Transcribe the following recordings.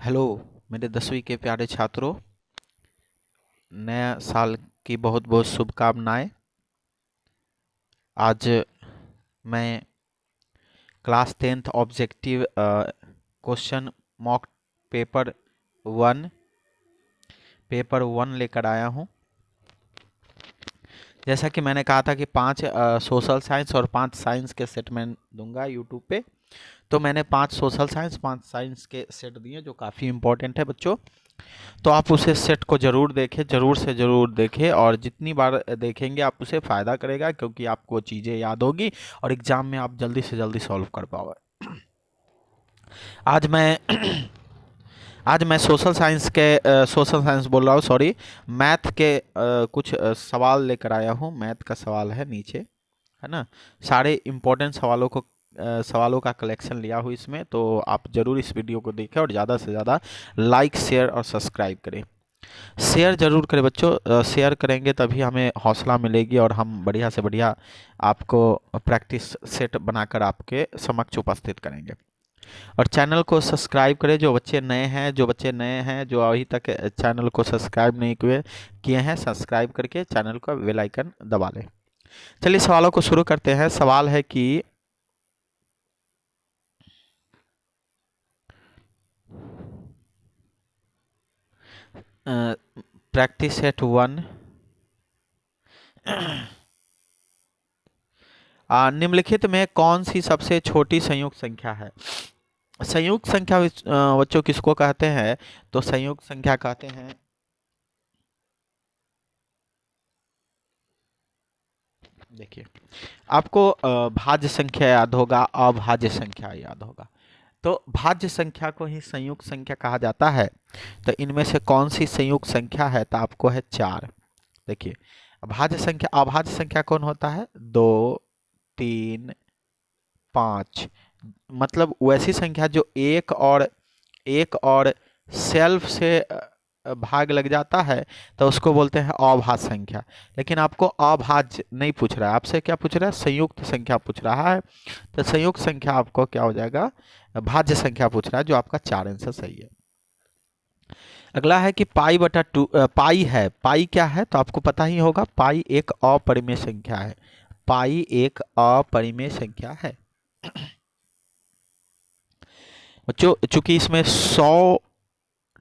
Hello मेरे 10वीं के प्यारे छात्रों, नया साल की बहुत बहुत शुभकामनाएं। आज मैं class 10th objective question mock paper one लेकर आया हूं। जैसा कि मैंने कहा था कि 5 सोशल साइंस और 5 साइंस के सेट मैं दूंगा यूट्यूब पे, तो मैंने 5 सोशल साइंस 5 साइंस के सेट दिए जो काफ़ी इंपॉर्टेंट है बच्चों। तो आप उसे सेट को ज़रूर देखें, ज़रूर से ज़रूर देखें, और जितनी बार देखेंगे आप उसे फ़ायदा करेगा, क्योंकि आपको चीज़ें याद होगी और एग्ज़ाम में आप जल्दी से जल्दी सॉल्व कर पाओगे। आज मैं आज मैं सोशल साइंस बोल रहा हूँ, सॉरी, मैथ के कुछ सवाल लेकर आया हूँ। मैथ का सवाल है नीचे, है ना। सारे इम्पोर्टेंट सवालों का कलेक्शन लिया हूँ इसमें, तो आप ज़रूर इस वीडियो को देखें और ज़्यादा से ज़्यादा लाइक, शेयर और सब्सक्राइब करें। शेयर ज़रूर करें बच्चों, शेयर करेंगे तभी हमें हौसला मिलेगी और हम बढ़िया से बढ़िया आपको प्रैक्टिस सेट बनाकर आपके समक्ष उपस्थित करेंगे। और चैनल को सब्सक्राइब करें जो बच्चे नए हैं, जो अभी तक चैनल को सब्सक्राइब नहीं किए हैं, सब्सक्राइब करके चैनल का बेल आइकन दबा लें। चलिए सवालों को शुरू करते हैं। सवाल है कि प्रैक्टिस सेट 1, निम्नलिखित में कौन सी सबसे छोटी संयुक्त संख्या है? संयुक्त संख्या बच्चों किसको कहते हैं? तो संयुक्त संख्या कहते हैं, देखिए, आपको भाज्य संख्या याद होगा, अभाज्य संख्या याद होगा। तो भाज्य संख्या को ही संयुक्त संख्या कहा जाता है। तो इनमें से कौन सी संयुक्त संख्या है? तो आपको है 4। देखिए, अभाज्य संख्या कौन होता है? 2, 3, 5। मतलब वैसी संख्या जो एक और सेल्फ से भाग लग जाता है, तो उसको बोलते हैं अभाज्य संख्या। लेकिन आपको अभाज्य नहीं पूछ रहा है, आपसे क्या पूछ रहा है? संयुक्त संख्या पूछ रहा है। तो संयुक्त संख्या आपको क्या हो जाएगा? भाज्य संख्या पूछ रहा है, जो आपका 4 आंसर सही है। अगला है कि पाई बटा 2 पाई है। पाई क्या है? तो आपको पता ही होगा, पाई एक अपरिमेय संख्या है। पाई एक अपरिमेय संख्या है। बच्चों, चूंकि इसमें 100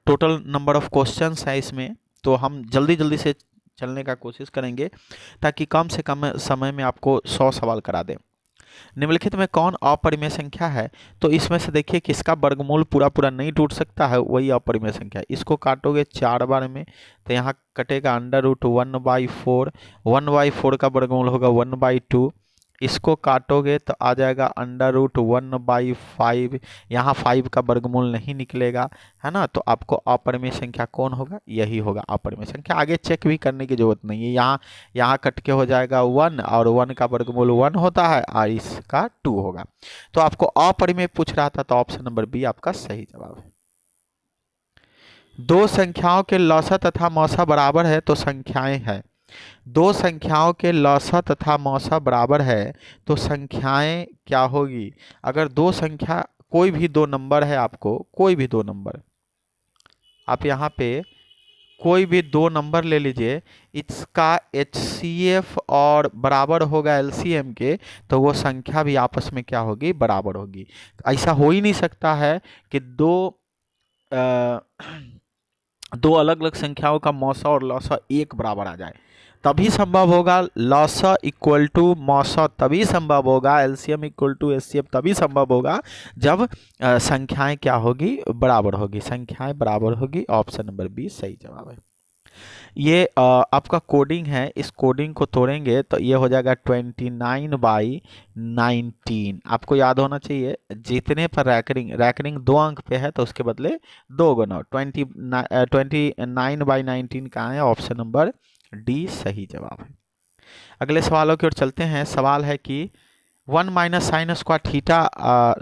टोटल नंबर ऑफ क्वेश्चंस है इसमें, तो हम जल्दी जल्दी से चलने का कोशिश करेंगे ताकि कम से कम समय में आपको 100 सवाल करा दें। निम्नलिखित में कौन अपरिमेय संख्या है? तो इसमें से देखिए किसका वर्गमूल पूरा पूरा नहीं टूट सकता है, वही अपरिमेय संख्या है। इसको काटोगे 4 बार में, तो यहाँ कटेगा √1/4। 1/4 का वर्गमूल होगा 1/2। इसको काटोगे तो आ जाएगा √1/5। यहाँ 5 का वर्गमूल नहीं निकलेगा, है ना। तो आपको अपरिमेय संख्या कौन होगा? यही होगा अपरिमेय संख्या। आगे चेक भी करने की जरूरत नहीं है। यहाँ कट के हो जाएगा 1, और 1 का वर्गमूल 1 होता है, और इसका 2 होगा। तो आपको अपरिमेय पूछ रहा था, तो ऑप्शन नंबर बी आपका सही जवाब है। दो संख्याओं के लसा तथा मौसा बराबर है तो संख्याएं हैं। दो संख्याओं के लसा तथा मौसा बराबर है तो संख्याएं क्या होगी? अगर दो संख्या, कोई भी दो नंबर है, आपको कोई भी दो नंबर, आप यहाँ पे कोई भी दो नंबर ले लीजिए, इसका HCF और बराबर होगा LCM के, तो वो संख्या भी आपस में क्या होगी? बराबर होगी। ऐसा हो ही नहीं सकता है कि दो अलग अलग संख्याओं का मौसा और लौसा एक बराबर आ जाए, तभी संभव होगा। लौसा इक्वल टू मौसा तभी संभव होगा, LCM इक्वल टू HCF तभी संभव होगा जब संख्याएं क्या होगी? बराबर होगी। संख्याएं बराबर होगी। ऑप्शन नंबर बी सही जवाब है। ये आपका कोडिंग है, इस कोडिंग को तोड़ेंगे तो ये हो जाएगा 29/19। आपको याद होना चाहिए, जितने पर रैकरिंग 2 अंक पे है तो उसके बदले 2 गुना 29/19 कहाँ है? ऑप्शन नंबर डी सही जवाब है। अगले सवालों की ओर चलते हैं। सवाल है कि 1 minus sine square theta,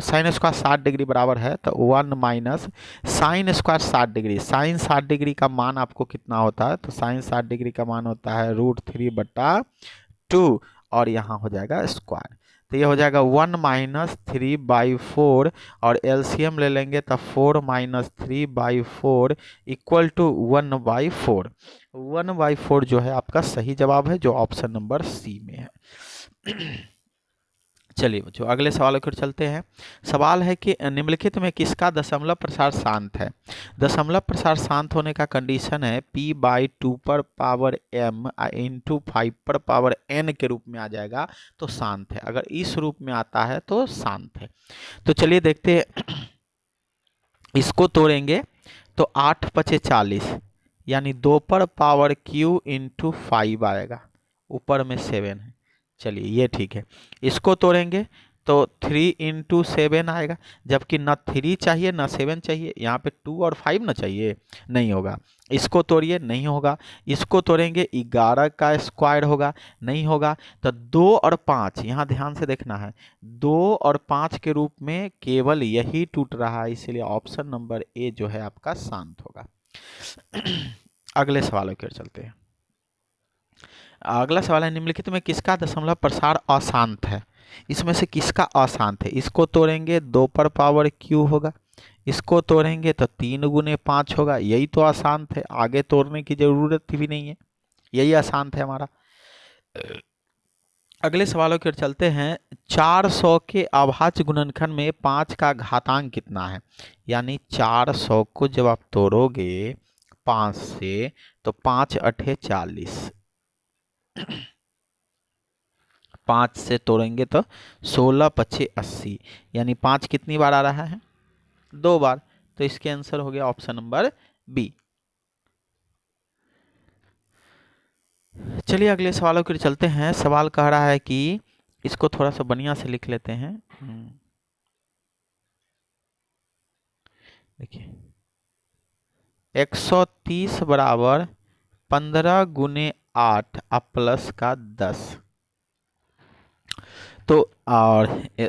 sine square 60 degree बराबर है, तो 1 minus sine square 60 degree, sine 60 degree का मान आपको कितना होता है? तो साइन 60 डिग्री का मान होता है √3/2, और यहाँ हो जाएगा स्क्वायर। तो ये हो जाएगा 1 माइनस 3/4 और एलसीएम ले लेंगे तो 4 माइनस 3/4 इक्वल टू 1/4। 1/4 जो है आपका सही जवाब है, जो ऑप्शन नंबर सी में है। चलिए बच्चों अगले सवाल की ओर चलते हैं। सवाल है कि निम्नलिखित में किसका दशमलव प्रसार शांत है। दशमलव प्रसार शांत होने का कंडीशन है p/2 पर पावर m इंटू 5 पर पावर n के रूप में आ जाएगा तो शांत है। अगर इस रूप में आता है तो शांत है। तो चलिए देखते हैं, इसको तोड़ेंगे तो 8 पचे 40 यानी 2 पर पावर q इंटू 5 आएगा, ऊपर में 7 है। चलिए ये ठीक है। इसको तोड़ेंगे तो 3 इंटू 7 आएगा, जबकि ना 3 चाहिए ना 7 चाहिए, यहाँ पे 2 और 5 ना चाहिए, नहीं होगा। इसको तोड़िए, नहीं होगा। इसको तोड़ेंगे 11 का स्क्वायर होगा, नहीं होगा। तो 2 और 5, यहाँ ध्यान से देखना है, 2 और 5 के रूप में केवल यही टूट रहा है, इसलिए ऑप्शन नंबर ए जो है आपका शांत होगा। अगले सवालों की ओर चलते हैं। अगला सवाल है, निम्नलिखित में किसका दशमलव प्रसार अशांत है। इसमें से किसका अशांत है। इसको तोड़ेंगे 2 पर पावर q होगा, इसको तोड़ेंगे तो 3 गुने 5 होगा, यही तो अशांत है, आगे तोड़ने की जरूरत भी नहीं है, यही अशांत है हमारा। अगले सवालों की ओर चलते हैं। 400 के अभाज्य गुणनखंड में 5 का घातांक कितना है। यानी 400 को जब आप तोड़ोगे 5 से तो 5 अठे 40, 5 से तोड़ेंगे तो 16 पचे 80, यानी 5 कितनी बार आ रहा है, 2 बार। तो इसके आंसर हो गया ऑप्शन नंबर बी। चलिए अगले सवालों की ओर चलते हैं। सवाल कह रहा है कि इसको थोड़ा सा बढ़िया से लिख लेते हैं। देखिए 130 बराबर 15 गुने 8 प्लस का 10। तो और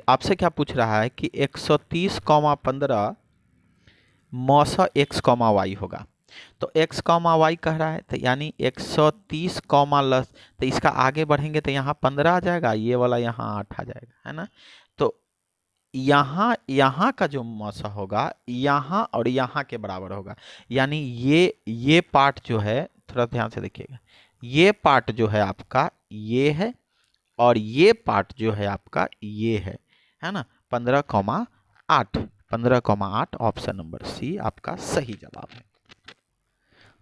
आपसे क्या पूछ रहा है कि 130, 15 मौसा x, y होगा। तो x, y कह रहा है, तो यानी 130, लस, तो इसका आगे बढ़ेंगे तो यहाँ 15 आ जाएगा, ये वाला यहाँ 8 आ जाएगा, है ना। तो यहाँ का जो मौसा होगा यहाँ और यहाँ के बराबर होगा, यानी ये पार्ट जो है, थोड़ा ध्यान से देखिएगा, ये पार्ट जो है आपका ये है और ये पार्ट जो है आपका ये है ना। 15,8, 15,8 ऑप्शन नंबर सी आपका सही जवाब है।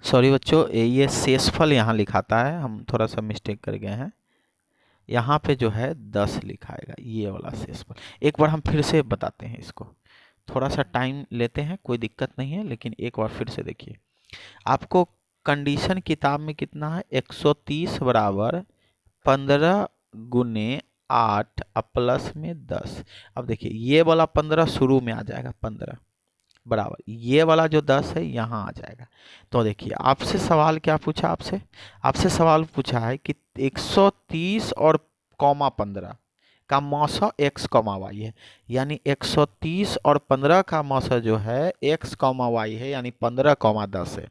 सॉरी बच्चों, ये शेषफल यहाँ लिखाता है, हम थोड़ा सा मिस्टेक कर गए हैं। यहाँ पे जो है 10 लिखाएगा, ये वाला शेषफल। एक बार हम फिर से बताते हैं इसको, थोड़ा सा टाइम लेते हैं, कोई दिक्कत नहीं है, लेकिन एक बार फिर से देखिए। आपको कंडीशन किताब में कितना है, 130 बराबर 15 गुने 8 प्लस में 10। अब देखिए ये वाला 15 शुरू में आ जाएगा, 15 बराबर ये वाला जो 10 है यहाँ आ जाएगा। तो देखिए आपसे सवाल क्या पूछा, आपसे सवाल पूछा है कि 130 और 15 का मौसा x, y है, यानी 130 और 15 का मौसा जो है x, y है, यानी 15, 10 है।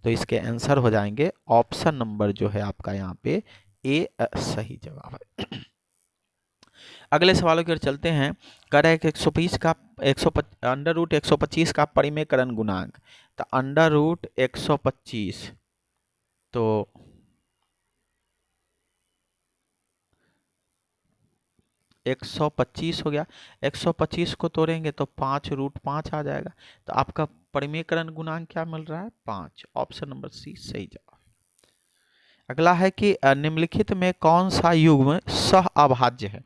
तो इसके आंसर हो जाएंगे ऑप्शन नंबर जो है आपका यहाँ पे ए सही जवाब है। अगले सवालों की ओर चलते हैं। कह रहा है कि 120 का अंडर रूट 125 का परिमेयकरण गुणांक, तो अंडर रूट 125 तो 125 हो गया। 125 को तोड़ेंगे तो 5√5 आ जाएगा। तो आपका परिमेयकरण गुणांक क्या मिल रहा है, 5। ऑप्शन नंबर सी सही जवाब। अगला है कि निम्नलिखित में कौन सा युग्म सहअभाज्य है।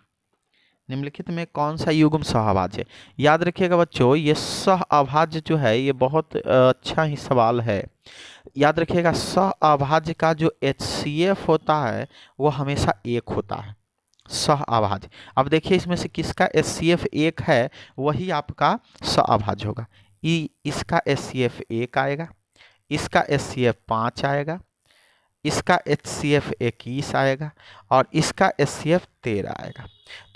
निम्नलिखित में कौन सा युग्म सहअभाज्य है। याद रखिएगा बच्चों, ये सहअभाज्य जो है ये बहुत अच्छा ही सवाल है। याद रखिएगा सहअभाज्य का जो HCF होता है वो हमेशा 1 होता है, सहअभाज्य। अब देखिए इसमें से किसका HCF 1 है, वही आपका सहअभाज्य होगा। इसका HCF 1 आएगा, इसका HCF 5 आएगा, इसका HCF 21 आएगा और इसका HCF 13 आएगा।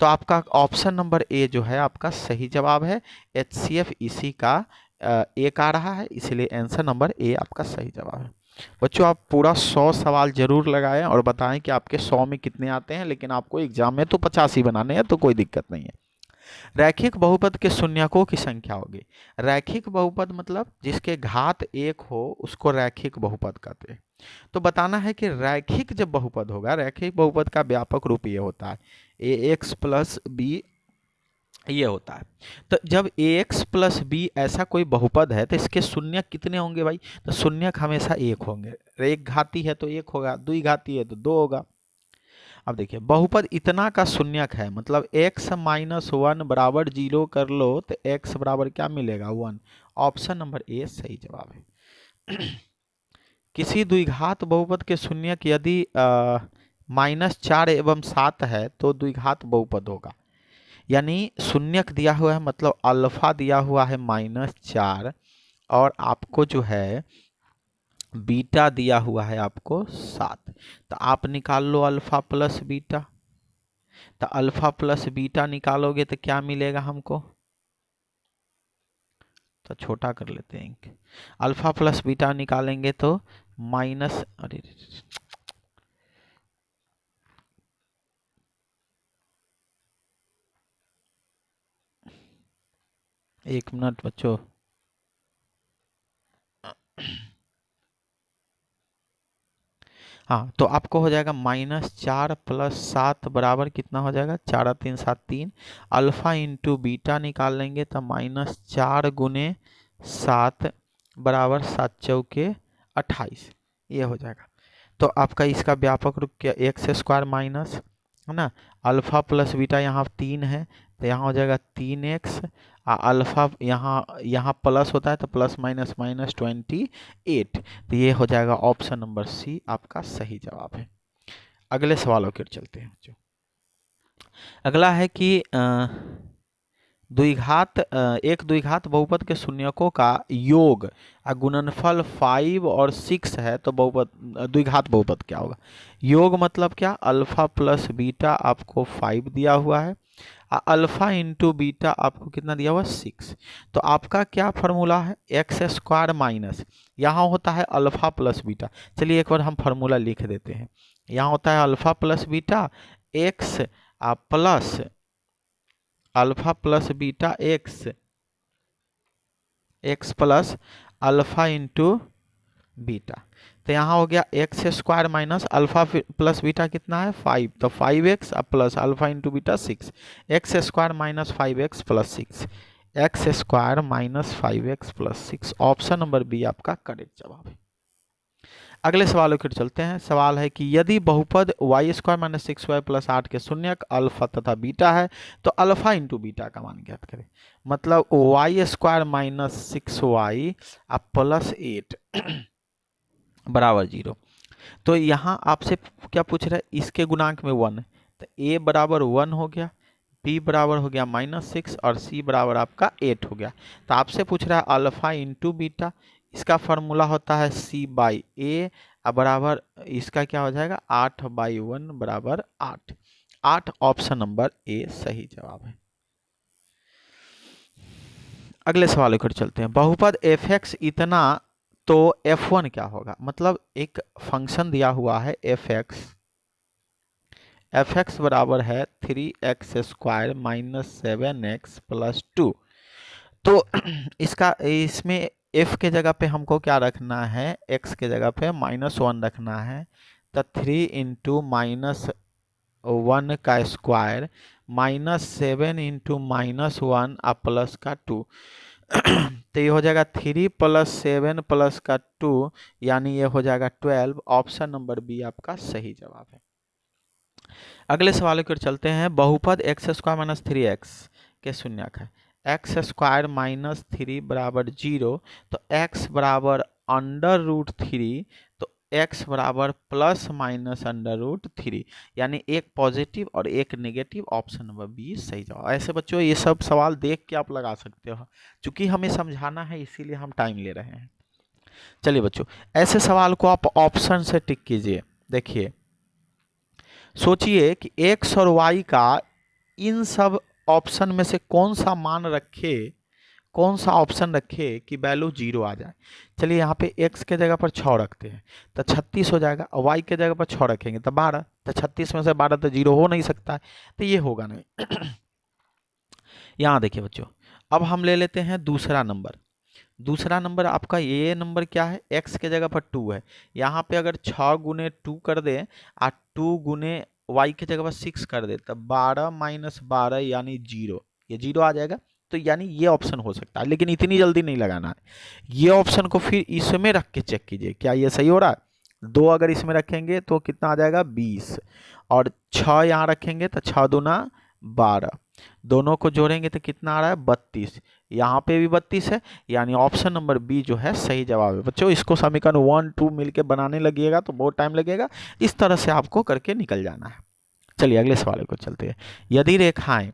तो आपका ऑप्शन नंबर ए जो है आपका सही जवाब है। HCF इसी का 1 आ रहा है, इसलिए आंसर नंबर ए आपका सही जवाब है। बच्चों आप पूरा 100 सवाल जरूर लगाएं और बताएं कि आपके 100 में कितने आते हैं, लेकिन आपको एग्जाम में तो 85 बनाने हैं, तो कोई दिक्कत नहीं है। रैखिक बहुपद के शून्यकों की संख्या होगी। रैखिक बहुपद मतलब जिसके घात एक हो उसको रैखिक बहुपद कहते हैं। तो बताना है कि रैखिक जब बहुपद होगा, रैखिक बहुपद का व्यापक रूप ये होता है ax प्लस बी, ये होता है। तो जब ax प्लस बी ऐसा कोई बहुपद है तो इसके शून्यक कितने होंगे भाई? तो शून्यक हमेशा एक होंगे। एक घाती है तो एक होगा, दुई घाती है तो दो होगा। अब देखिए बहुपद इतना का शून्यक है, मतलब x माइनस वन बराबर 0 कर लो तो x बराबर क्या मिलेगा? 1। ऑप्शन नंबर ए सही जवाब है। किसी द्विघात बहुपद के शून्यक यदि -4 एवं 7 है तो द्विघात बहुपद होगा। यानी शून्यक दिया हुआ है, मतलब अल्फा दिया हुआ है -4 और आपको जो है बीटा दिया हुआ है आपको 7। तो आप निकाल लो अल्फा प्लस बीटा। तो अल्फा प्लस बीटा निकालोगे तो क्या मिलेगा हमको? तो छोटा कर लेते हैं। अल्फा प्लस बीटा निकालेंगे तो माइनस, अरे एक मिनट बच्चों। हाँ, तो आपको हो जाएगा -4 प्लस 7 बराबर कितना हो जाएगा? 4 3 7 3। अल्फा इंटू बीटा निकाल लेंगे तो -4 गुने 7 बराबर 7 चौके 28, ये हो जाएगा। तो आपका इसका व्यापक रूप क्या? एक्स स्क्वायर माइनस, है ना, अल्फा प्लस बीटा यहाँ 3 है तो यहाँ हो जाएगा 3x। अल्फा यहाँ प्लस होता है तो प्लस माइनस माइनस 28। तो ये हो जाएगा ऑप्शन नंबर सी आपका सही जवाब है। अगले सवालों की ओर चलते हैं बच्चों। अगला है कि एक द्विघात बहुपद के शून्यकों का योग गुणनफल 5 और 6 है तो बहुपद द्विघात बहुपद क्या होगा? योग मतलब क्या? अल्फा प्लस बीटा आपको 5 दिया हुआ है, अल्फा इंटू बीटा आपको कितना दिया हुआ? 6। तो आपका क्या फार्मूला है? एक्स स्क्वायर माइनस, यहाँ होता है अल्फा प्लस बीटा। चलिए एक बार हम फार्मूला लिख देते हैं। यहाँ होता है alpha plus beta x plus alpha plus beta x, x plus alpha into beta. तो यहाँ हो गया x square minus alpha plus beta कितना है? 5। तो 5x plus alpha into beta 6। X square minus 5x plus 6, x square minus 5x plus 6। Option number B आपका correct जवाब है। अगले सवालों की ओर चलते हैं। सवाल है कि यदि बहुपद Y square minus 6y plus 8 के शून्यक अल्फा तथा बीटा है तो अल्फा इंटू बीटा का मान ज्ञात करें। मतलब Y square minus 6y plus 8 बराबर 0। तो यहाँ आपसे क्या पूछ रहा है? इसके गुणांक में 1 है तो a बराबर 1 हो गया, b बराबर हो गया -6 और c बराबर आपका 8 हो गया। तो आपसे पूछ रहा है अल्फा इंटू बीटा, इसका फॉर्मूला होता है c बाई ए बराबर इसका क्या हो जाएगा? 8/1 बराबर 8। 8 ऑप्शन नंबर ए सही जवाब है। अगले सवाल की ओर चलते हैं। बहुपद f(x) इतना तो f1 क्या होगा? मतलब एक फंक्शन दिया हुआ है f(x) बराबर है 3x square minus 7x plus 2। तो इसमें f के जगह पे हमको क्या रखना है? x के जगह पे -1 रखना है। तो 3 इंटू -1 का स्क्वायर -7 इंटू -1 प्लस का 2। तो ये हो जाएगा 3 + 7 प्लस का 2, यानी ये हो जाएगा 12। ऑप्शन नंबर बी आपका सही जवाब है। अगले सवाल की ओर चलते हैं। बहुपद एक्स स्क्वायर माइनस 3x के शून्यक है। एक्स स्क्वायर माइनस 3 बराबर 0 तो x बराबर √3 तो x बराबर प्लस माइनस √3, यानी एक पॉजिटिव और एक नेगेटिव। ऑप्शन नंबर बी सही जवाब। ऐसे बच्चों ये सब सवाल देख के आप लगा सकते हो, क्योंकि हमें समझाना है इसीलिए हम टाइम ले रहे हैं। चलिए बच्चों ऐसे सवाल को आप ऑप्शन से टिक कीजिए। देखिए सोचिए कि x और y का इन सब ऑप्शन में से कौन सा मान रखे, कौन सा ऑप्शन रखे कि वैल्यू 0 आ जाए। चलिए यहाँ पे x के जगह पर 6 रखते हैं तो 36 हो जाएगा, और y के जगह पर 6 रखेंगे तो 12, तो 36 में से 12 तो 0 हो नहीं सकता है, तो ये होगा नहीं। यहाँ देखिए बच्चों, अब हम ले लेते हैं दूसरा नंबर। दूसरा नंबर आपका ये नंबर क्या है, x के जगह पर 2 है। यहाँ पे अगर 6 गुने 2 कर दे और 2 गुने y के जगह पर 6 कर दे तो 12 माइनस 12 यानी 0, ये 0 आ जाएगा। तो यानी ये ऑप्शन हो सकता है, लेकिन इतनी जल्दी नहीं लगाना है। ये ऑप्शन को फिर इसमें रख के चेक कीजिए क्या ये सही हो रहा है। 2 अगर इसमें रखेंगे तो कितना आ जाएगा 20, और 6 यहाँ रखेंगे तो 6 दूना 12, दोनों को जोड़ेंगे तो कितना आ रहा है 32, यहाँ पे भी 32 है, यानी ऑप्शन नंबर बी जो है सही जवाब है। बच्चों इसको समीकरण 1 2 मिलके बनाने लगिएगा तो बहुत टाइम लगेगा, इस तरह से आपको करके निकल जाना है। चलिए अगले सवाल को चलते हैं। यदि रेखाएं,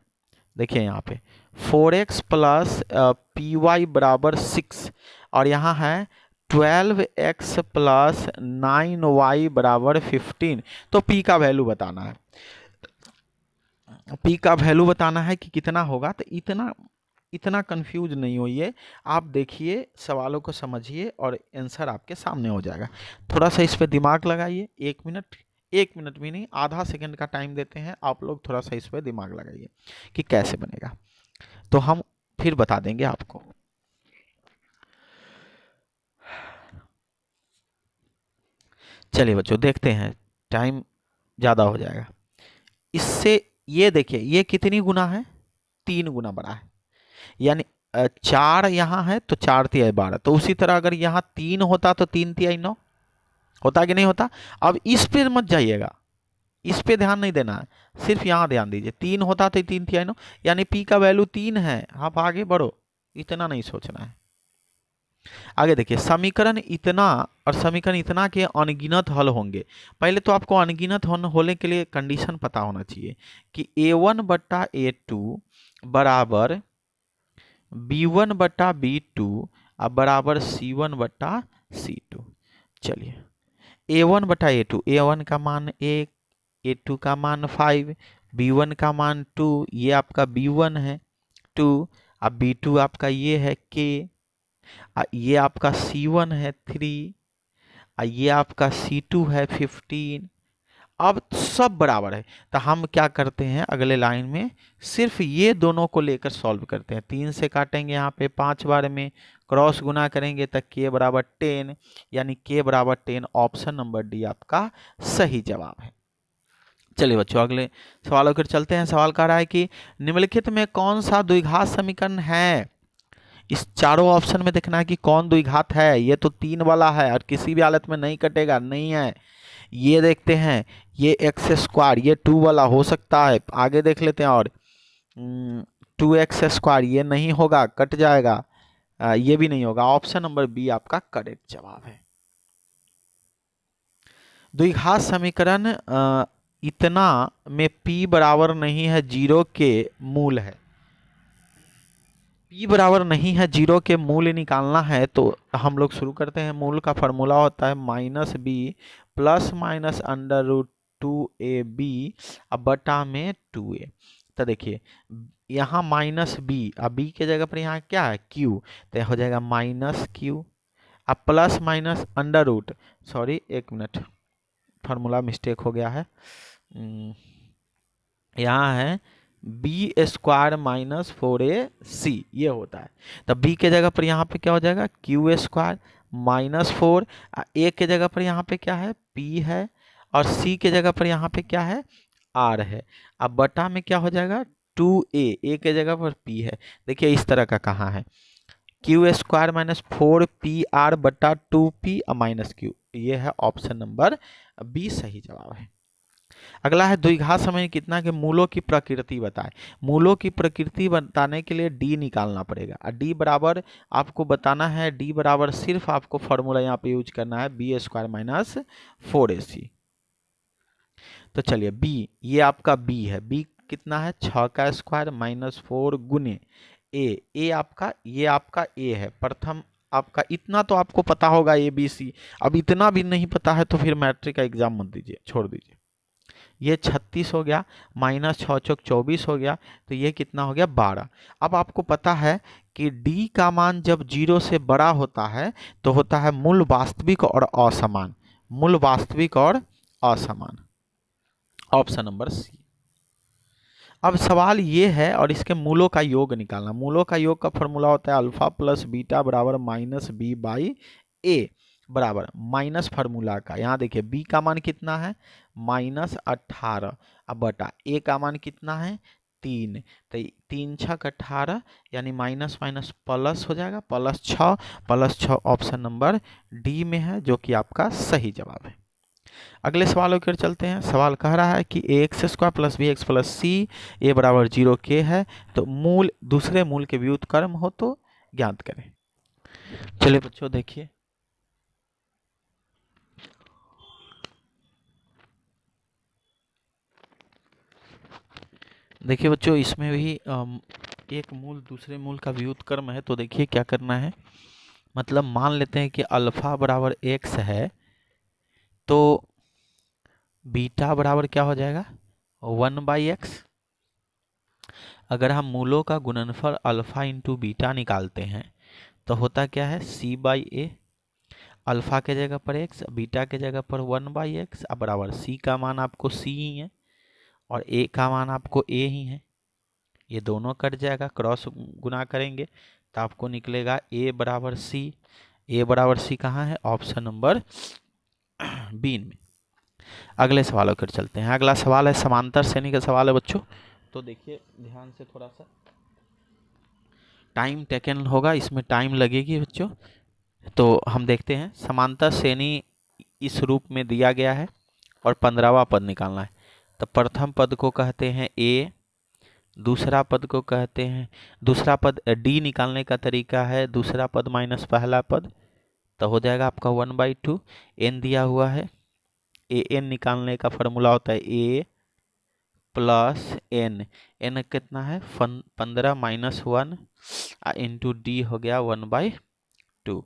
देखिए यहाँ पे 4x प्लस पी वाई बराबर 6 और यहाँ है 12x प्लस 9y बराबर 15, तो p का वैल्यू बताना है। p का वैल्यू बताना है कि कितना होगा। तो इतना कंफ्यूज नहीं होइए, आप देखिए सवालों को समझिए और आंसर आपके सामने हो जाएगा। थोड़ा सा इस पे दिमाग लगाइए, 1 मिनट भी नहीं, आधा सेकंड का टाइम देते हैं, आप लोग थोड़ा सा इस पे दिमाग लगाइए कि कैसे बनेगा, तो हम फिर बता देंगे आपको। चलिए बच्चों देखते हैं, टाइम ज़्यादा हो जाएगा। इससे ये देखिए ये कितनी गुना है, 3 गुना बड़ा है, यानी 4 यहाँ है तो 4 तिहाई 12, तो उसी तरह अगर यहाँ 3 होता तो 3 तिहाई 9 होता कि नहीं होता। अब इस पे मत जाइएगा, इस पे ध्यान नहीं देना है, सिर्फ यहाँ ध्यान दीजिए। 3 होता तो 3 तिहाई 9, यानी p का वैल्यू 3 है। आप आगे बढ़ो, इतना नहीं सोचना है। आगे देखिए, समीकरण इतना और समीकरण इतना के अनगिनत हल होंगे। पहले तो आपको अनगिनत होने के लिए कंडीशन पता होना चाहिए कि a1 बट्टा a2 बराबर b1 बट्टा b2 अब बराबर c1 बट्टा c2। चलिए a1 बटा a2, a1 का मान 1, a2 का मान 5, b1 का मान 2, ये आपका b1 है 2, अब b2 आपका ये है k, ये आपका c1 है 3, ये आपका c2 है 15। अब सब बराबर है, तो हम क्या करते हैं अगले लाइन में सिर्फ ये दोनों को लेकर सॉल्व करते हैं। 3 से काटेंगे यहाँ पे 5 बार में, क्रॉस गुना करेंगे तो k बराबर 10, यानी k बराबर 10, ऑप्शन नंबर डी आपका सही जवाब है। चलिए बच्चों अगले सवालों पर चलते हैं। सवाल कह रहा है कि निम्नलिखित में कौन सा द्विघात समीकरण है। इस चारों ऑप्शन में देखना है कि कौन द्विघात है। ये तो 3 वाला है और किसी भी हालत में नहीं कटेगा, नहीं है। ये देखते हैं, ये एक्स स्क्वायर, ये 2 वाला हो सकता है, आगे देख लेते हैं। और 2x स्क्वायर ये नहीं होगा, कट जाएगा, ये भी नहीं होगा। ऑप्शन नंबर बी आपका करेक्ट जवाब है। द्विघात समीकरण इतना में p बराबर नहीं है 0 के मूल है। p बराबर नहीं है 0 के मूल निकालना है, तो हम लोग शुरू करते हैं। मूल का फॉर्मूला होता है -b plus minus under root 2ab अब बटा में 2a। तो देखिए यहाँ -b, अब b के जगह पर यहाँ क्या है q, तो हो जाएगा -q, अब plus minus under root, sorry 1 minute, formula mistake हो गया है। यहाँ है बी स्क्वायर माइनस 4ac, ये होता है। तब b के जगह पर यहाँ पे क्या हो जाएगा क्यू स्क्वायर -4, a के जगह पर यहाँ पे क्या है p है, और c के जगह पर यहाँ पे क्या है r है। अब बटा में क्या हो जाएगा 2a, के जगह पर p है। देखिए इस तरह का कहाँ है, क्यू स्क्वायर माइनस 4pr बटा 2p माइनस q, ये है ऑप्शन नंबर बी सही जवाब है। अगला है द्विघात समीकरण कितना के मूलों की प्रकृति बताएं। मूलों की प्रकृति बताने के लिए डी निकालना पड़ेगा, और डी बराबर आपको बताना है, डी बराबर सिर्फ आपको फॉर्मूला यहाँ पे यूज करना है बी स्क्वायर माइनस 4ac। तो चलिए बी, ये आपका बी है, बी कितना है 6 का स्क्वायर माइनस 4 गुने ए आपका, ये आपका ए है प्रथम आपका। इतना तो आपको पता होगा ABC, अब इतना भी नहीं पता है तो फिर मैट्रिक का एग्जाम मत दीजिए, छोड़ दीजिए। ये 36 हो गया, माइनस 6 चौक 24 हो गया, तो ये कितना हो गया 12। अब आपको पता है कि डी का मान जब 0 से बड़ा होता है तो होता है मूल वास्तविक और असमान, मूल वास्तविक और असमान। Option number C. अब सवाल ये है और इसके मूलों का योग निकालना। मूलों का योग का फॉर्मूला होता है अल्फा प्लस बीटा बराबर माइनस बी बाई ए, बराबर माइनस फार्मूला का, यहाँ देखिए बी का मान कितना है -18, अब बटा ए का मान कितना है 3, तो 3 छक 18, यानी माइनस माइनस प्लस हो जाएगा, +6 ऑप्शन नंबर डी में है, जो कि आपका सही जवाब है। अगले सवालों की ओर चलते हैं। सवाल कह रहा है कि ax² plus b x plus c a बराबर 0 के है, तो मूल दूसरे मूल के व्युत्क्रम हो तो ज्ञात करें। चलिए बच्चों देखिए, देखिए बच्चों इसमें भी एक मूल दूसरे मूल का व्युत्क्रम है, तो देखिए क्या करना है। मतलब मान लेते हैं कि अल्फा बराबर x है, तो बीटा बराबर क्या हो जाएगा 1/x। अगर हम मूलों का गुणनफल अल्फा इंटू बीटा निकालते हैं तो होता क्या है c/a, अल्फा के जगह पर x, बीटा के जगह पर 1/x, अब बराबर c का मान आपको c ही है और a का मान आपको a ही है। ये दोनों कट जाएगा, क्रॉस गुना करेंगे तो आपको निकलेगा a बराबर c। a बराबर c कहाँ है, ऑप्शन नंबर बी में। अगले सवालों पर चलते हैं। अगला सवाल है समांतर श्रेणी का सवाल है बच्चों, तो देखिए ध्यान से, थोड़ा सा टाइम टेकन होगा, इसमें टाइम लगेगी बच्चों। तो हम देखते हैं, समांतर श्रेणी इस रूप में दिया गया है और 15वां पद निकालना है। तो प्रथम पद को कहते हैं ए, दूसरा पद को कहते हैं, दूसरा पद डी निकालने का तरीका है दूसरा पद माइनस पहला पद, तो हो जाएगा आपका 1/2। एन दिया हुआ है, ए एन निकालने का फॉर्मूला होता है ए प्लस एन, एन कितना है 15 माइनस 1 इंटू डी हो गया 1/2,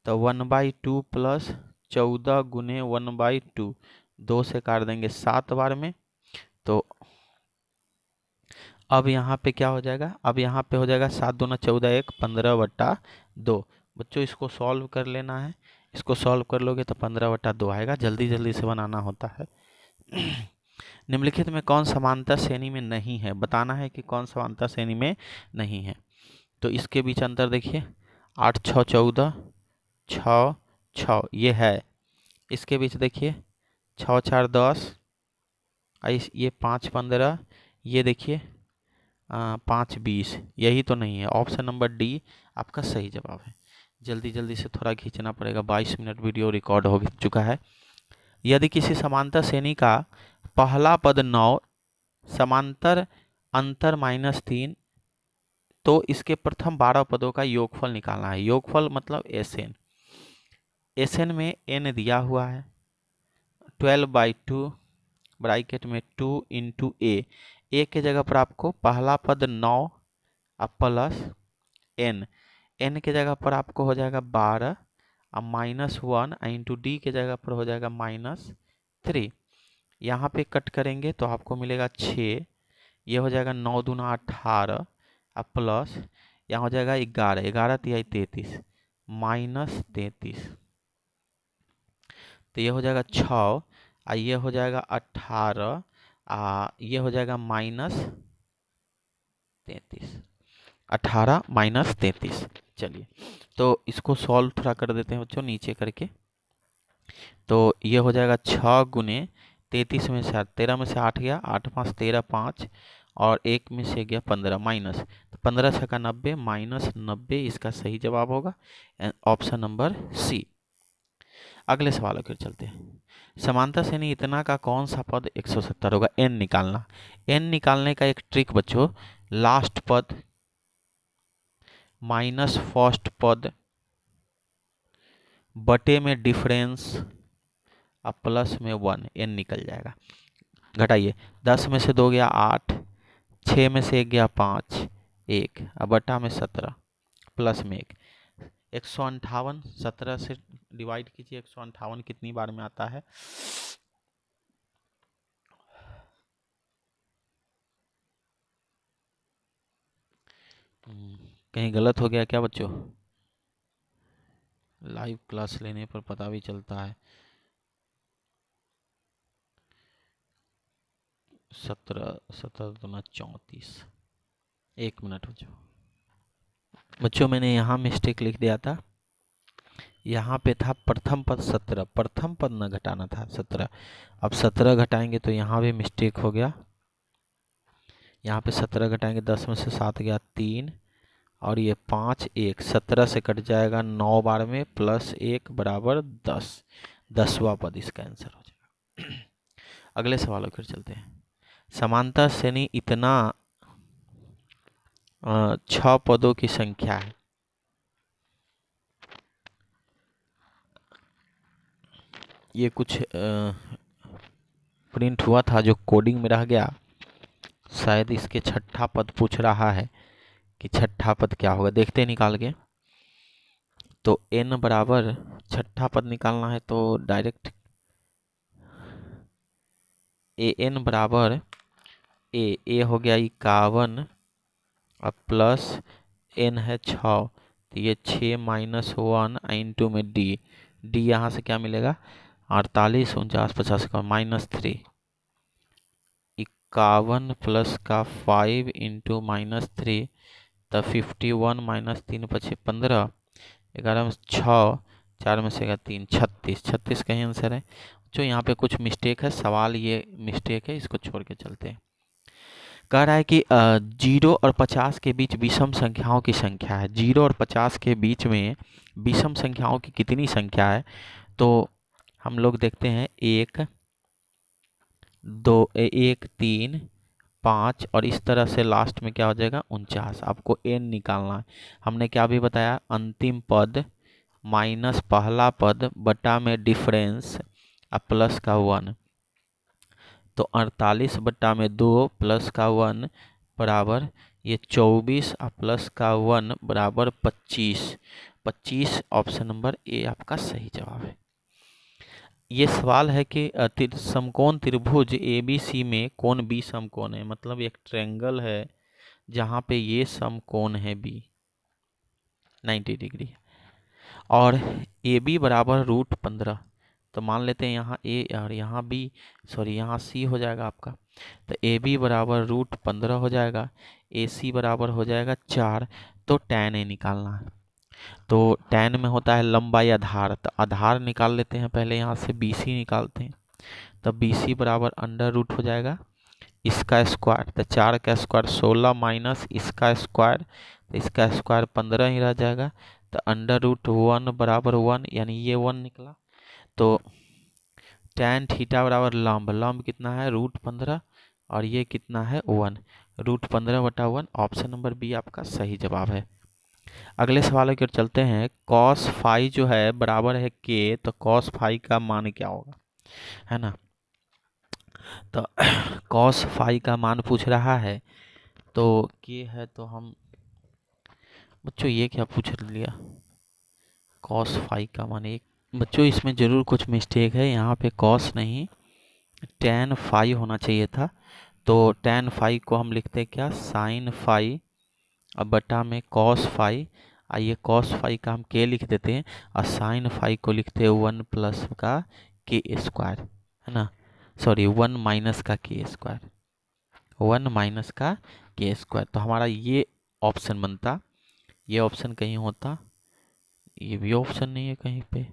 तो 1/2 प्लस 14 गुने 1/2, 2 से काट देंगे 7 बार में। तो अब यहाँ पे क्या हो जाएगा, अब यहाँ पे हो जाएगा 7 दूना 14, 1 15/2। बच्चों इसको सॉल्व कर लेना है, इसको सॉल्व कर लोगे तो 15/2 आएगा, जल्दी जल्दी से बनाना होता है। निम्नलिखित में कौन समांतर श्रेणी में नहीं है, बताना है कि कौन समांतर श्रेणी में नहीं है। तो इसके बीच अंतर देखिए, 8 6 14, 6 6 ये है। इसके बीच देखिए 6 4 10, ये 5 15, ये देखिए 5 20, यही तो नहीं है। ऑप्शन नंबर डी आपका सही जवाब है। जल्दी जल्दी से थोड़ा खींचना पड़ेगा, 22 मिनट वीडियो रिकॉर्ड हो चुका है। यदि किसी समांतर श्रेणी का पहला पद 9, समांतर अंतर -3, तो इसके प्रथम 12 पदों का योगफल निकालना है। योगफल मतलब एसएन, एसएन में एन दिया हुआ है 12/2 ब्रैकेट में 2 इंटू ए के जगह पर आपको पहला पद 9 अब प्लस एन, एन के जगह पर आपको हो जाएगा 12 अब -1 इंटू डी के जगह पर हो जाएगा -3। यहाँ पे कट करेंगे तो आपको मिलेगा 6, ये हो जाएगा 9 दूना 18 अब प्लस यहाँ हो जाएगा 11, 11 तिहाई 33 -33, तो ये हो जाएगा 6, ये हो जाएगा 18, ये हो जाएगा -33, 18 -33। चलिए तो इसको सॉल्व थोड़ा कर देते हैं बच्चों नीचे करके। तो ये हो जाएगा 6 गुने 33 में से 8, 13 में से 8 गया, 8 5 13 5 और 1 में से गया 15 माइनस, तो 15 छक्का 90 -90 इसका सही जवाब होगा, ऑप्शन नंबर सी। अगले सवालों की ओर चलते हैं। समांतर श्रेणी इतना का कौन सा पद 170 होगा, एन निकालना। एन निकालने का एक ट्रिक बच्चों, लास्ट पद माइनस फर्स्ट पद बटे में डिफरेंस अब प्लस में 1, एन निकल जाएगा। घटाइए, 10 में से 2 गया 8, 6 में से 1 गया 5, 1 अब बटा में 17 प्लस में 1, 158, 17 से डिवाइड कीजिए, 158 कितनी बार में आता है कहीं गलत हो गया क्या बच्चों? लाइव क्लास लेने पर पता भी चलता है। 17 17 दूना 34। 1 मिनट बच्चों। बच्चों मैंने यहाँ मिस्टेक लिख दिया था। यहाँ पे था प्रथम पद 17, प्रथम पद न घटाना था 17। अब 17 घटाएंगे तो यहाँ भी मिस्टेक हो गया। यहाँ पे 17 घटाएंगे, 10 में से 7 गया 3, और ये 5 1, 17 से कट जाएगा 9 बार में, प्लस 1 बराबर 10। 10वां पद इसका आंसर हो जाएगा। अगले सवालों की ओर चलते हैं। समांतर श्रेणी इतना 6 पदों की संख्या है। ये कुछ प्रिंट हुआ था जो कोडिंग में रह गया, शायद इसके छठा पद पूछ रहा है कि छठा पद क्या होगा। देखते हैं निकाल के। तो n बराबर छठा पद निकालना है तो डायरेक्ट an बराबर ए हो गया 51, अब प्लस n है 6, तो ये 6 माइनस 1 इंटू में डी यहाँ से क्या मिलेगा 48 49 50 का -3, 51 प्लस का 5 इंटू -3, तब 51 माइनस 3 पचे 15, 11 में 6, 4 में से 3 36, 36 का ही आंसर है। जो यहाँ पे कुछ मिस्टेक है, सवाल ये मिस्टेक है, इसको छोड़ के चलते हैं। कह रहा है कि 0 और 50 के बीच विषम संख्याओं की संख्या है। 0 और 50 के बीच में विषम संख्याओं की कितनी संख्या है? तो हम लोग देखते हैं 1 2 1 3 5, और इस तरह से लास्ट में क्या हो जाएगा 49। आपको n निकालना है। हमने क्या भी बताया, अंतिम पद माइनस पहला पद बटा में डिफरेंस और प्लस का 1, तो 48 बटा में 2 प्लस का 1 बराबर ये 24 और प्लस का 1 बराबर 25। 25 ऑप्शन नंबर ए आपका सही जवाब है। ये सवाल है कि समकोण त्रिभुज ABC में कोण बी समकोण है। मतलब एक ट्रायंगल है जहाँ पे ये समकोण है बी 90 डिग्री, और AB बराबर √15। तो मान लेते हैं यहाँ ए और यहाँ बी, सॉरी यहाँ सी हो जाएगा आपका। तो AB बराबर √15 हो जाएगा, AC बराबर हो जाएगा 4। तो tan A निकालना है। तो tan में होता है लंबाई आधार, तो आधार निकाल लेते हैं पहले। यहाँ से BC निकालते हैं, तब BC बराबर √ हो जाएगा इसका स्क्वायर, तो 4 का स्क्वायर 16 माइनस इसका स्क्वायर, तो इसका स्क्वायर 15 ही रह जाएगा। तो √1 बराबर 1, यानी ये 1 निकला। तो tan थीटा बराबर लंब कितना है √15, और ये कितना है 1, √15 बटा 1। ऑप्शन नंबर बी आपका सही जवाब है। अगले सवाल की ओर चलते हैं। cos फाई जो है बराबर है k, तो cos फाई का मान क्या होगा, है ना। तो cos फाई का मान पूछ रहा है, तो k है, तो हम बच्चों ये क्या पूछ लिया, cos फाई का मान 1। बच्चों इसमें ज़रूर कुछ मिस्टेक है, यहाँ पे cos नहीं tan फाई होना चाहिए था। तो tan फाई को हम लिखते हैं क्या, sin फाई, अब बटा में cos फाई। आइए cos फाई का हम k लिख देते हैं, और sin फाई को लिखते हैं 1 प्लस का k स्क्वायर, है ना, सॉरी 1 माइनस का k स्क्वायर, 1 माइनस का k स्क्वायर। तो हमारा ये ऑप्शन बनता, ये ऑप्शन कहीं होता, ये भी ऑप्शन नहीं है कहीं पे।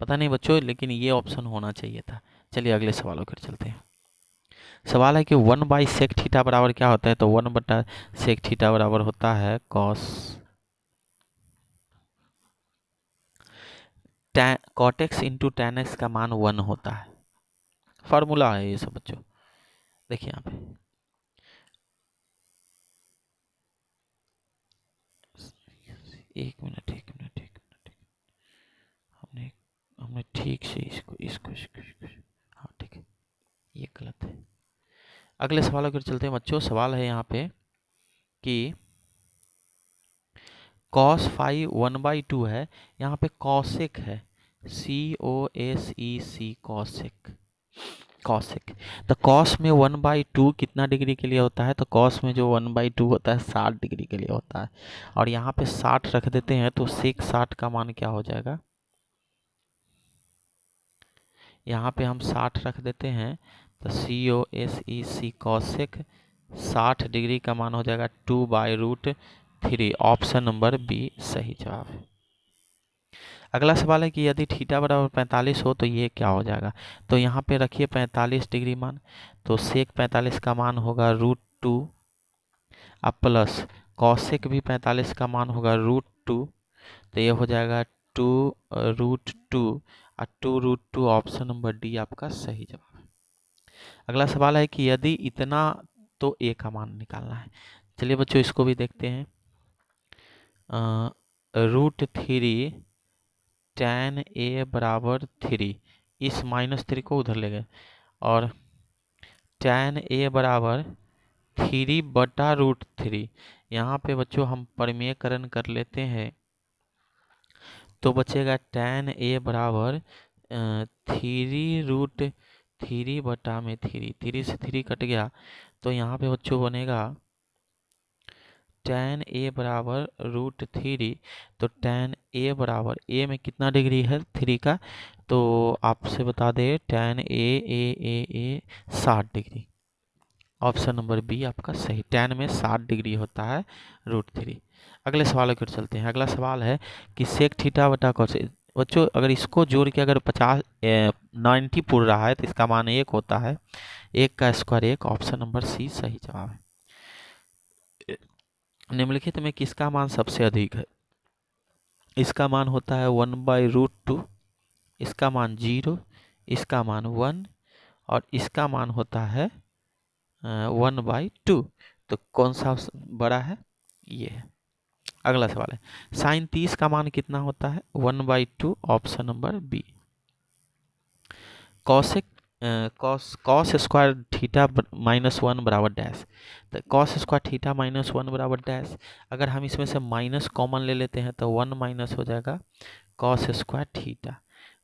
पता नहीं बच्चों, लेकिन ये ऑप्शन होना चाहिए था। चलिए अगले सवालों पर चलते हैं। सवाल है कि 1/sec थीटा बराबर क्या होता है? तो 1/sec थीटा बराबर होता है cos cot x into tan x का मान 1 होता है। फार्मूला है ये सब बच्चों, देखिए यहाँ पे। एक मिनट हमने ठीक से इसको हाँ ठीक है, ये गलत है। अगले सवाल की ओर चलते हैं बच्चों। सवाल है यहाँ पे कि cos फाई 1/2 है, यहाँ पे cosec है, COSEC cosec। कॉसेक। तो कॉस में 1/2 कितना डिग्री के लिए होता है? तो कॉस में जो 1/2 होता है 60 डिग्री के लिए होता है। और यहाँ पे 60 रख देते हैं तो सेक 60 का मान क्या हो जाएगा? यहाँ पे हम 60 रख देते हैं तो COSEC कॉसेक 60 डिग्री का मान हो जाएगा 2/√3। ऑप्शन नंबर बी सही जवाब है। अगला सवाल है कि यदि थीटा बराबर 45 हो तो ये क्या हो जाएगा? तो यहाँ पे रखिए 45 डिग्री मान, तो सेक 45 का मान होगा √2 अब प्लस कॉसेक भी 45 का मान होगा √2, तो ये हो जाएगा 2√2 और 2√2। ऑप्शन नंबर डी आपका सही जवाब है। अगला सवाल है कि यदि इतना तो ए का मान निकालना है। चलिए बच्चों इसको भी देखते हैं। √3 tan a बराबर 3, इस -3 को उधर ले गए, और tan a बराबर 3/√3। यहाँ पे बच्चों हम परिमेयकरण कर लेते हैं तो बचेगा tan a बराबर 3√3/3, 3 से 3 कट गया, तो यहाँ पे बच्चों बनेगा tan a बराबर √3। तो tan a बराबर a में कितना डिग्री है 3 का, तो आपसे बता दे tan a 60 डिग्री। ऑप्शन नंबर बी आपका सही, tan में 60 डिग्री होता है √3। अगले सवाल की ओर चलते हैं। अगला सवाल है कि सेक थीटा बटा कॉस। बच्चों अगर इसको जोड़ के अगर 90 पूर रहा है तो इसका मान 1 होता है, 1 का स्क्वायर 1। ऑप्शन नंबर सी सही जवाब है। निम्नलिखित में किसका मान सबसे अधिक है? इसका मान होता है 1/√2, इसका मान 0, इसका मान 1 और इसका मान होता है 1/2। तो कौन सा बड़ा है? ये है। अगला सवाल है साइन 30 का मान कितना होता है? 1/2। Option number B. Cosec cos square theta -1 बराबर डैश। तो कॉस स्क्वायर थीटा -1 बराबर डैश, अगर हम इसमें से माइनस कॉमन ले लेते हैं तो 1 माइनस हो जाएगा कॉस स्क्वायर थीटा।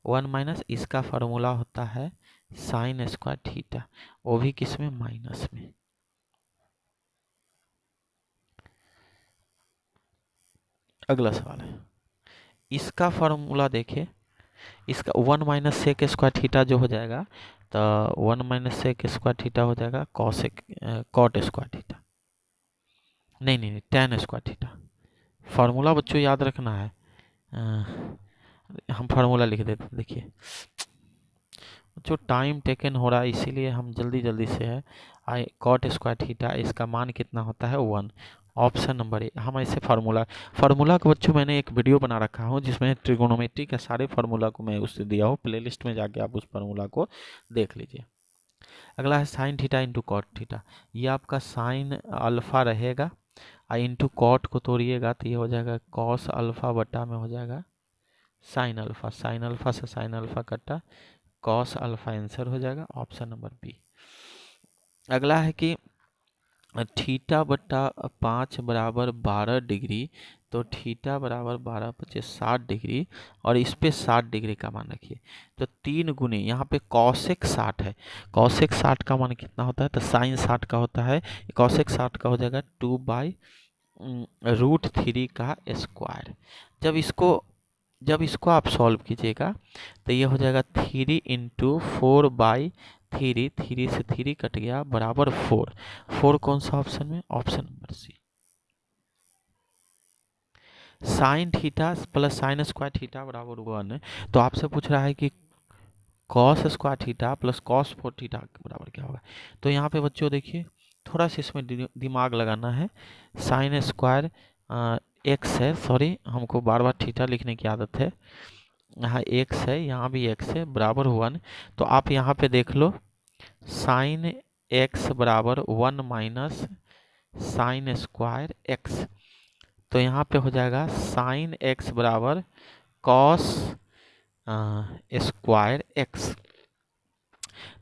1 माइनस इसका फार्मूला होता है साइन स्क्वायर थीटा, वो भी किस में? माइनस में। अगला सवाल है इसका फार्मूला देखिए, इसका 1 माइनस सेक स्क्वायर थीटा जो हो जाएगा, तो 1 माइनस सेक स्क्वायर थीटा हो जाएगा कॉट स्क्वायर थीटा, नहीं tan स्क्वायर थीटा। फार्मूला बच्चों याद रखना है। हम फार्मूला लिख देते हैं। देखिए बच्चों टाइम टेकन हो रहा है इसीलिए हम जल्दी से है। कॉट स्क्वायर थीटा, इसका मान कितना होता है? 1। Option number A. हम ऐसे फार्मूला को बच्चों मैंने एक वीडियो बना रखा हूँ जिसमें ट्रिगोनोमेट्री के सारे फार्मूला को मैं उससे दिया हूँ, प्लेलिस्ट में जाके आप उस फार्मूला को देख लीजिए। अगला है sine theta into cot theta. ये आपका साइन अल्फा रहेगा और इंटू कॉट को तोड़िएगा तो ये हो जाएगा कॉस अल्फा बटा में हो जाएगा साइन अल्फा। साइन अल्फा से साइन अल्फा कटा, कॉस अल्फा आंसर हो जाएगा। Option number B. अगला है कि थीटा बटा 5 बराबर 12 डिग्री, तो थीटा बराबर 12 × 5 60 डिग्री, और इस पे 60 डिग्री का मान रखिए। तो 3 गुने यहाँ पे कॉसेक 60 है, कॉसेक 60 का मान कितना होता है? तो साइन 60 का होता है, कॉसेक 60 का हो जाएगा 2/√3 का स्क्वायर। जब इसको आप सॉल्व कीजिएगा तो ये हो जाएगा 3 × 4/3, 3 से 3 कट गया बराबर 4। 4 कौन सा ऑप्शन में? Option number C. Sine theta plus sine square theta बराबर 1, तो आपसे पूछ रहा है कि cos square theta plus cos 4 theta के बराबर क्या होगा। तो यहाँ पे बच्चों देखिए थोड़ा सा इसमें दिमाग लगाना है। साइन स्क्वायर एक्स है, सॉरी हमको बार बार थीटा लिखने की आदत है। यहाँ एक्स है, यहाँ भी एक्स है, बराबर 1। तो आप यहाँ पे देख लो साइन एक्स बराबर 1 माइनस साइन स्क्वायर एक्स, तो यहाँ पे हो जाएगा साइन एक्स बराबर कॉस स्क्वायर एक्स।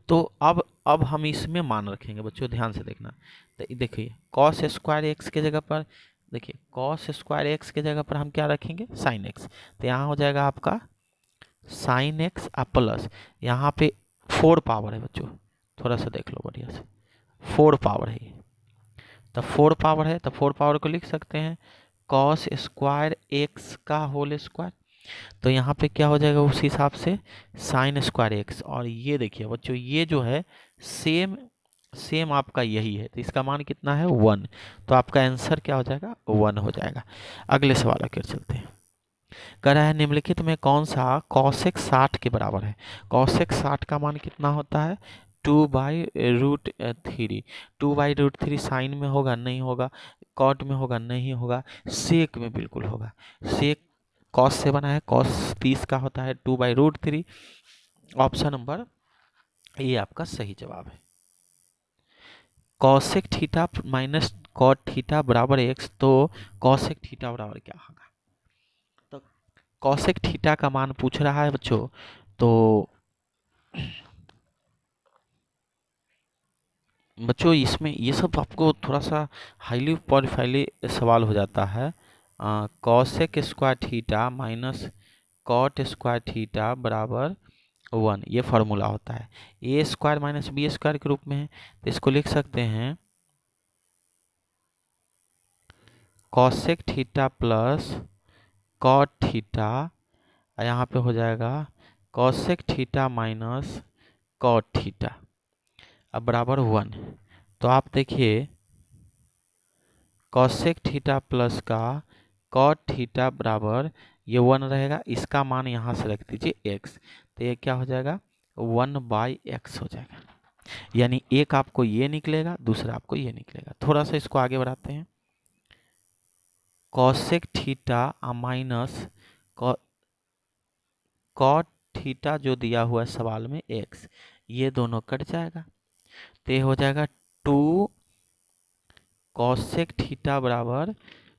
तो अब हम इसमें मान रखेंगे बच्चों, ध्यान से देखना। तो देखिए कॉस स्क्वायर एक्स के जगह पर, देखिए कॉस स्क्वायर एक्स के जगह पर हम क्या रखेंगे? Sine x. तो यहाँ हो जाएगा आपका साइन एक्स प्लस यहाँ पे 4 पावर है बच्चों, थोड़ा सा देख लो बढ़िया से, 4 पावर है ये। तो 4 पावर है तो 4 पावर को लिख सकते हैं कॉस स्क्वायर एक्स का होल स्क्वायर। तो यहाँ पे क्या हो जाएगा उस हिसाब से साइन स्क्वायर एक्स। और ये देखिए बच्चों, ये जो है सेम सेम आपका यही है, तो इसका मान कितना है 1। तो आपका आंसर क्या हो जाएगा 1 हो जाएगा। अगले सवाल की ओर चलते हैं। कह रहा है निम्नलिखित में कौन सा कॉसेक 60 के बराबर है। कॉसेक 60 का मान कितना होता है 2/√3। 2/√3 साइन में होगा नहीं होगा, कॉट में होगा नहीं होगा, सेक में बिल्कुल होगा। सेक कॉस से बना है, कॉस 30 का होता है 2/√3। ऑप्शन नंबर ये आपका सही जवाब है। Cosec theta minus cot theta बराबर एक्स, तो कॉसेक थीटा बराबर क्या होगा। तो कॉसेक थीटा का मान पूछ रहा है बच्चों, तो बच्चों इसमें ये सब आपको थोड़ा सा हाईली प्रोफाइली सवाल हो जाता है। Cosec square theta minus cot square theta बराबर 1, ये फार्मूला होता है। A square minus B square के रूप में है, तो इसको लिख सकते हैं cosec theta plus cot theta, यहाँ पे हो जाएगा cosec theta minus cot theta, अब बराबर 1। तो आप देखिए कॉसेक थीटा प्लस का कॉट थीटा बराबर ये 1 रहेगा, इसका मान यहाँ से रख दीजिए x, तो ये क्या हो जाएगा 1/x हो जाएगा। यानी एक आपको ये निकलेगा, दूसरा आपको ये निकलेगा। थोड़ा सा इसको आगे बढ़ाते हैं। Cosec theta minus cot theta जो दिया हुआ है सवाल में x, ये दोनों कट जाएगा, तो ये हो जाएगा 2 कॉसेक थीटा बराबर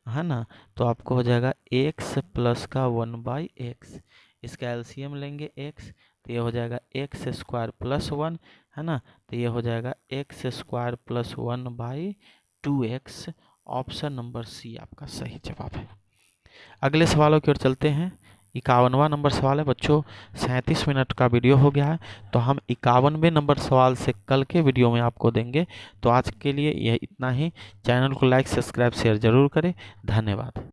है ना, तो आपको हो जाएगा x प्लस का 1/x। इसका एलसीएम लेंगे x, तो ये हो जाएगा x स्क्वायर प्लस 1 है ना, तो ये हो जाएगा x square plus 1/2x। Option number C आपका सही जवाब है। अगले सवालों की ओर चलते हैं। 51वां नंबर सवाल है बच्चों। 37 मिनट का वीडियो हो गया है, तो हम 51वें नंबर सवाल से कल के वीडियो में आपको देंगे। तो आज के लिए यह इतना ही। चैनल को लाइक सब्सक्राइब शेयर जरूर करें। धन्यवाद।